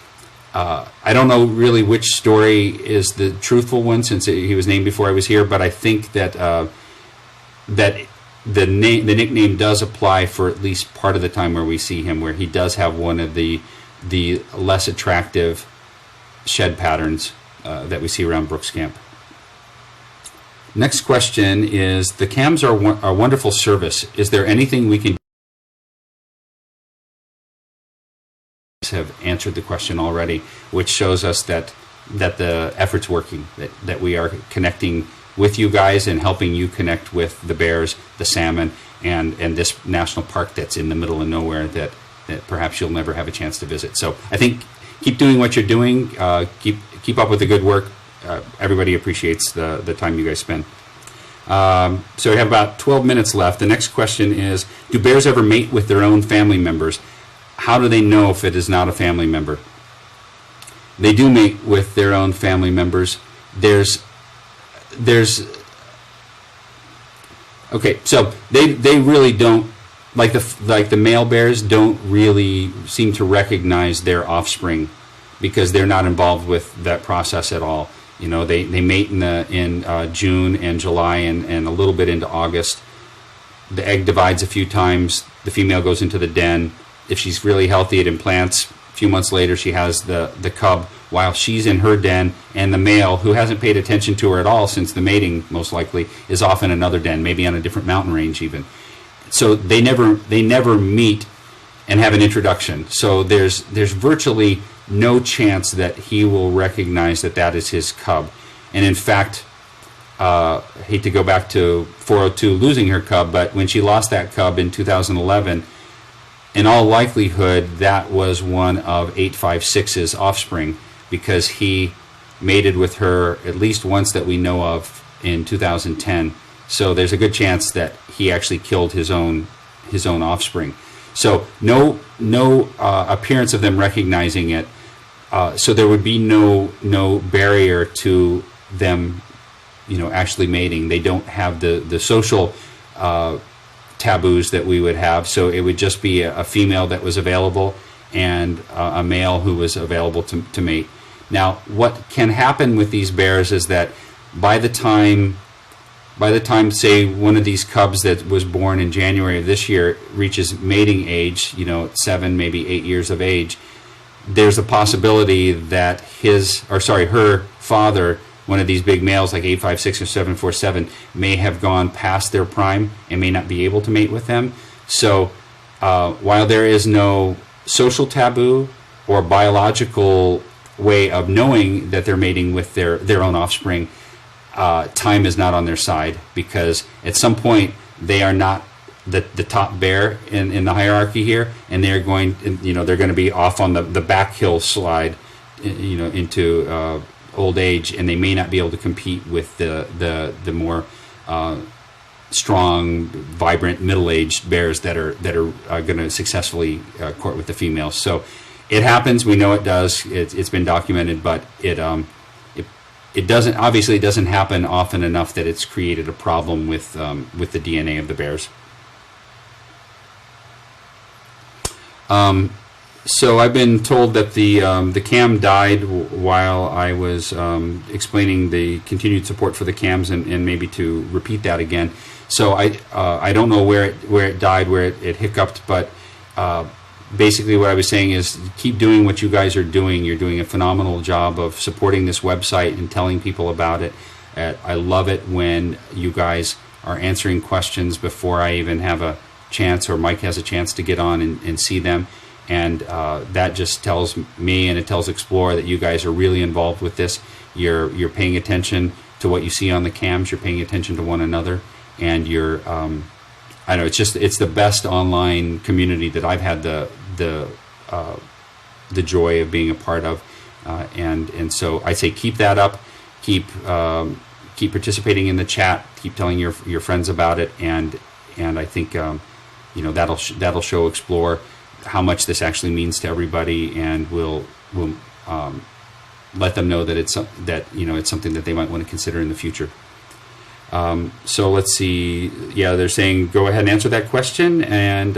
I don't know really which story is the truthful one, since he was named before I was here, but I think that that the nickname does apply for at least part of the time where we see him, where he does have one of the less attractive shed patterns that we see around Brooks Camp. Next question is, the cams are a wonderful service. Is there anything we can have answered the question already, which shows us that the effort's working, that we are connecting with you guys and helping you connect with the bears, the salmon, and this national park that's in the middle of nowhere that perhaps you'll never have a chance to visit. So I think keep doing what you're doing. Keep up with the good work. Everybody appreciates the time you guys spend. So we have about 12 minutes left. The next question is, do bears ever mate with their own family members? How do they know if it is not a family member? They do mate with their own family members. Okay, so they really don't, like the male bears don't really seem to recognize their offspring, because they're not involved with that process at all. You know, they mate in June and July and a little bit into August. The egg divides a few times. The female goes into the den. If she's really healthy, it implants. A few months later, she has the cub while she's in her den, and the male, who hasn't paid attention to her at all since the mating, most likely, is off in another den, maybe on a different mountain range even. So they never meet and have an introduction. So there's virtually no chance that he will recognize that is his cub. And in fact, hate to go back to 402 losing her cub, but when she lost that cub in 2011, in all likelihood, that was one of 856's offspring, because he mated with her at least once that we know of in 2010. So there's a good chance that he actually killed his own offspring. So no appearance of them recognizing it. So there would be no barrier to them, actually mating. They don't have the social taboos that we would have. So it would just be a female that was available and a male who was available to mate. Now, what can happen with these bears is that by the time, say, one of these cubs that was born in January of this year reaches mating age, 7, maybe 8 years of age, there's a possibility that her father, one of these big males like 856 or 747, may have gone past their prime and may not be able to mate with them. So while there is no social taboo or biological way of knowing that they're mating with their own offspring, time is not on their side, because at some point they are not the top bear in the hierarchy here, and they're going to be off on the back hill slide, into old age, and they may not be able to compete with the more strong, vibrant, middle-aged bears that are going to successfully court with the females. So it happens. We know it does. It's been documented, but it doesn't happen often enough that it's created a problem with the DNA of the bears. So I've been told that the cam died while I was explaining the continued support for the cams, and maybe to repeat that again. So I don't know where it died, where it hiccuped, but basically what I was saying is, keep doing what you guys are doing. You're doing a phenomenal job of supporting this website and telling people about it. I love it when you guys are answering questions before I even have a chance, or Mike has a chance to get on and see them. And that just tells me, and it tells Explorer, that you guys are really involved with this. You're paying attention to what you see on the cams. You're paying attention to one another, and you're I know it's the best online community that I've had the joy of being a part of, and so I say keep that up, keep participating in the chat. Keep telling your friends about it, and I think that'll show Explore how much this actually means to everybody, and will let them know that it's something that they might want to consider in the future. So let's see. Yeah, they're saying go ahead and answer that question, and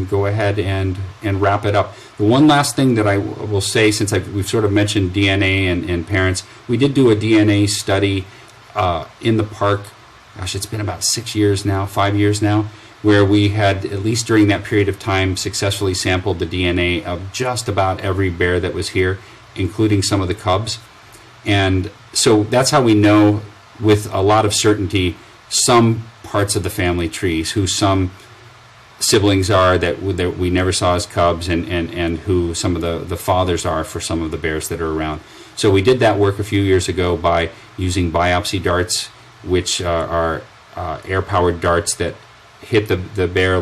go ahead and wrap it up. The one last thing that I will say, since we've sort of mentioned DNA and parents, we did do a DNA study in the park. Gosh, it's been about 5 years now, where we had, at least during that period of time, successfully sampled the DNA of just about every bear that was here, including some of the cubs. And so that's how we know with a lot of certainty some parts of the family trees, who some siblings are that we never saw as cubs, and who some of the fathers are for some of the bears that are around. So we did that work a few years ago by using biopsy darts, which are air-powered darts that hit the bear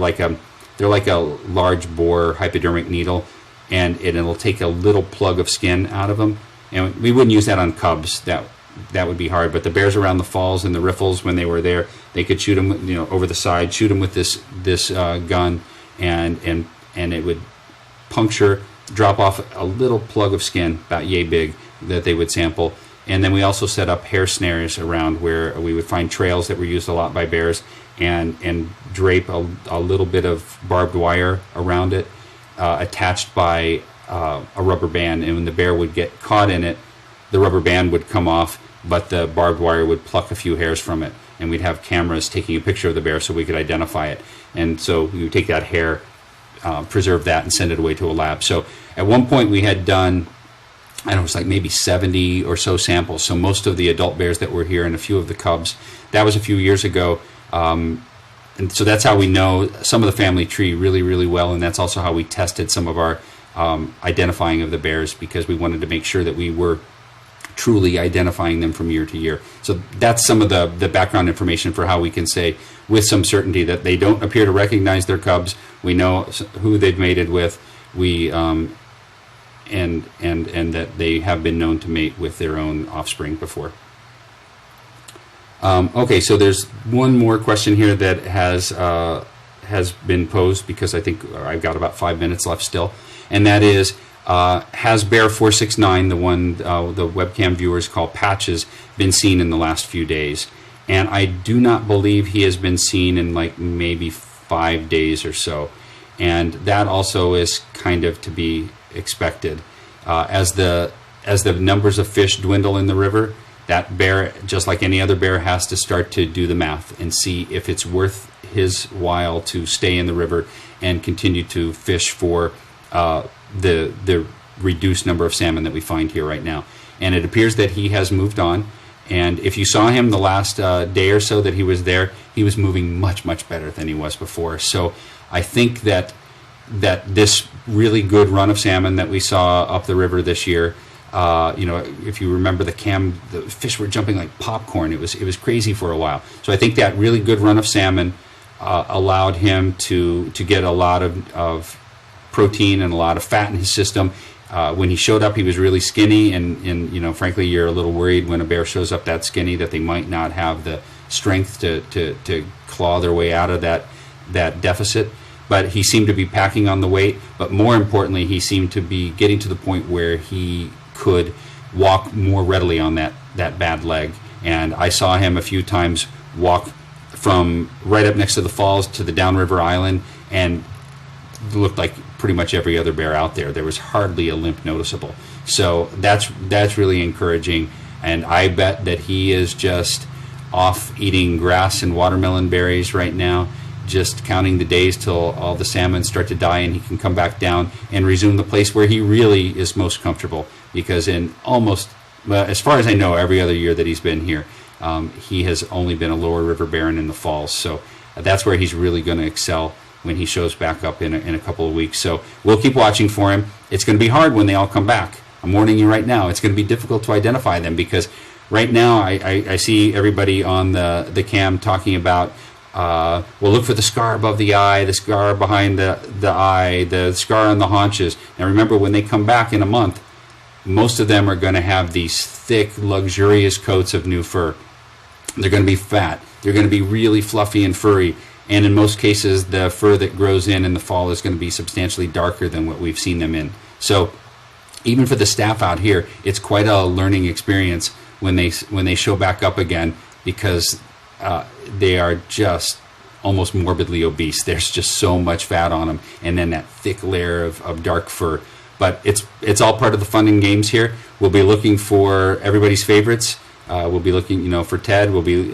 they're like a large bore hypodermic needle, and it'll take a little plug of skin out of them. And we wouldn't use that on cubs. That would be hard. But the bears around the falls and the riffles, when they were there, they could shoot them, over the side, shoot them with this gun, and it would puncture, drop off a little plug of skin about yay big that they would sample. And then we also set up hair snares around where we would find trails that were used a lot by bears, and drape a little bit of barbed wire around it, attached by a rubber band. And when the bear would get caught in it, the rubber band would come off, but the barbed wire would pluck a few hairs from it. And we'd have cameras taking a picture of the bear so we could identify it. And so we would take that hair, preserve that, and send it away to a lab. So at one point we had done, I don't know, it was like maybe 70 or so samples. So most of the adult bears that were here and a few of the cubs. That was a few years ago. And so that's how we know some of the family tree really, really well. And that's also how we tested some of our identifying of the bears, because we wanted to make sure that we were truly identifying them from year to year. So that's some of the background information for how we can say with some certainty that they don't appear to recognize their cubs. We know who they've mated with. We and that they have been known to mate with their own offspring before. Okay, so there's one more question here that has been posed, because I think I've got about 5 minutes left still, and that is, has Bear 469, the one the webcam viewers call Patches, been seen in the last few days? And I do not believe he has been seen in like maybe 5 days or so, and that also is kind of to be expected. As the numbers of fish dwindle in the river, that bear, just like any other bear, has to start to do the math and see if it's worth his while to stay in the river and continue to fish for the reduced number of salmon that we find here right now. And it appears that he has moved on. And if you saw him the last day or so that he was there, he was moving much, much better than he was before. So I think that this really good run of salmon that we saw up the river this year, if you remember the fish were jumping like popcorn. It was crazy for a while. So I think that really good run of salmon allowed him to get a lot of protein and a lot of fat in his system. When he showed up, he was really skinny, and frankly, you're a little worried when a bear shows up that skinny that they might not have the strength to claw their way out of that deficit. But he seemed to be packing on the weight. But more importantly, he seemed to be getting to the point where he could walk more readily on that bad leg. And I saw him a few times walk from right up next to the falls to the downriver island, and looked like pretty much every other bear out there. There was hardly a limp noticeable. So that's really encouraging. And I bet that he is just off eating grass and watermelon berries right now, just counting the days till all the salmon start to die and he can come back down and resume the place where he really is most comfortable. Because in almost, as far as I know, every other year that he's been here, he has only been a lower river bear and in the falls. So that's where he's really going to excel when he shows back up in a couple of weeks. So we'll keep watching for him. It's going to be hard when they all come back. I'm warning you right now. It's going to be difficult to identify them, because right now I see everybody on the cam talking about, we'll look for the scar above the eye, the scar behind the eye, the scar on the haunches. Now remember, when they come back in a month, most of them are going to have these thick, luxurious coats of new fur. They're going to be fat. They're going to be really fluffy and furry. And in most cases, the fur that grows in the fall is going to be substantially darker than what we've seen them in. So even for the staff out here, it's quite a learning experience when they show back up again, because they are just almost morbidly obese. There's just so much fat on them, and then that thick layer of dark fur. But it's all part of the fun and games here. We'll be looking for everybody's favorites. We'll be looking, for Ted. We'll be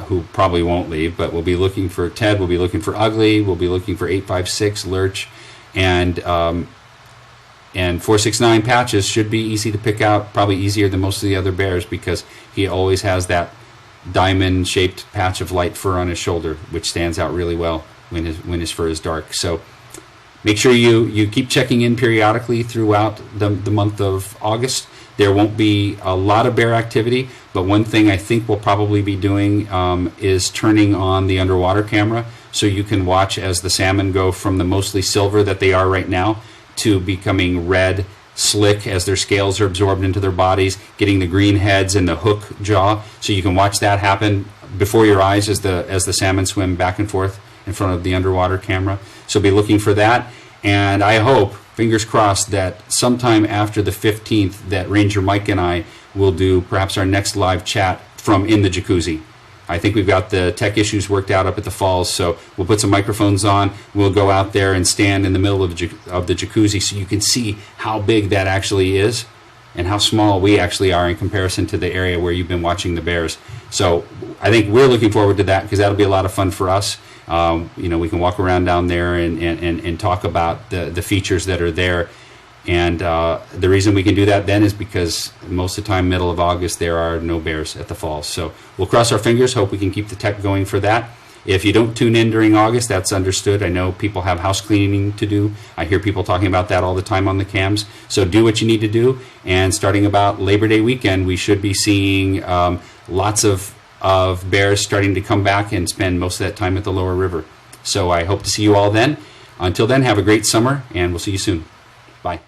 who probably won't leave, but we'll be looking for Ted. We'll be looking for Ugly. We'll be looking for 856 Lurch, and 469 Patches should be easy to pick out. Probably easier than most of the other bears, because he always has that diamond-shaped patch of light fur on his shoulder, which stands out really well when his fur is dark. So make sure you keep checking in periodically throughout the month of August. There won't be a lot of bear activity, but one thing I think we'll probably be doing is turning on the underwater camera, so you can watch as the salmon go from the mostly silver that they are right now to becoming red, slick as their scales are absorbed into their bodies, getting the green heads and the hook jaw. So you can watch that happen before your eyes as the salmon swim back and forth in front of the underwater camera. So be looking for that. And I hope, fingers crossed, that sometime after the 15th that Ranger Mike and I will do perhaps our next live chat from in the jacuzzi. I think we've got the tech issues worked out up at the falls, so we'll put some microphones on. We'll go out there and stand in the middle of the jacuzzi so you can see how big that actually is and how small we actually are in comparison to the area where you've been watching the bears. So I think we're looking forward to that, because that'll be a lot of fun for us. We can walk around down there and talk about the features that are there. And the reason we can do that then is because most of the time, middle of August, there are no bears at the falls. So we'll cross our fingers, hope we can keep the tech going for that. If you don't tune in during August, that's understood. I know people have house cleaning to do. I hear people talking about that all the time on the cams. So do what you need to do. And starting about Labor Day weekend, we should be seeing lots of bears starting to come back and spend most of that time at the lower river. So I hope to see you all then. Until then, have a great summer, and we'll see you soon. Bye.